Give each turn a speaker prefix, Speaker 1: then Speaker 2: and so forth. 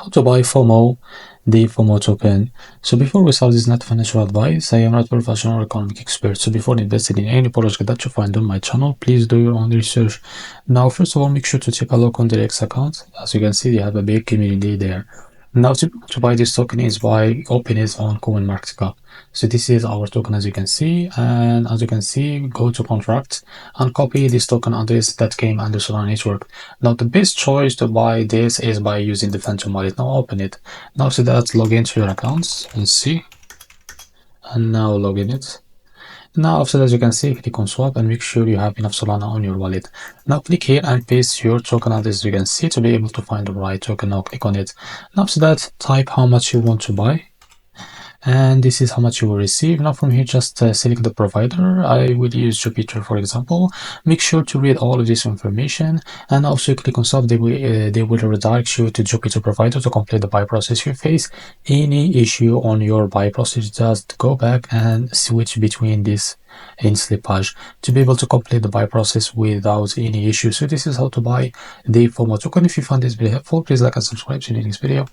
Speaker 1: How to buy FOMO, the FOMO token. So before we start, this is not financial advice. I am not a professional economic expert. So before investing in any project that you find on my channel, please do your own research. Now, first of all, make sure to take a look on the X account. As you can see, they have a big community there. Now, to buy this token is by opening it on CoinMarketCap. So this is our token, as you can see, and as you can see, go to contract and copy this token address that came under Solana network. Now the best choice to buy this is by using the Phantom wallet. Now open it. Now so that log into your accounts and see, and now log in it. Now after that, you can see, click on swap and make sure you have enough Solana on your wallet. Now click here and paste your token address, you can see, to be able to find the right token. Now click on it. Now after that, type how much you want to buy, and this is how much you will receive. Now from here, just select the provider. I will use Jupiter, for example. Make sure to read all of this information, and also click on stop. They will redirect you to Jupiter provider to complete the buy process. If you face any issue on your buy process, just go back and switch between this in slippage to be able to complete the buy process without any issue. So this is how to buy the FOMO token. If you found this video helpful, please like and subscribe. See you in the next video.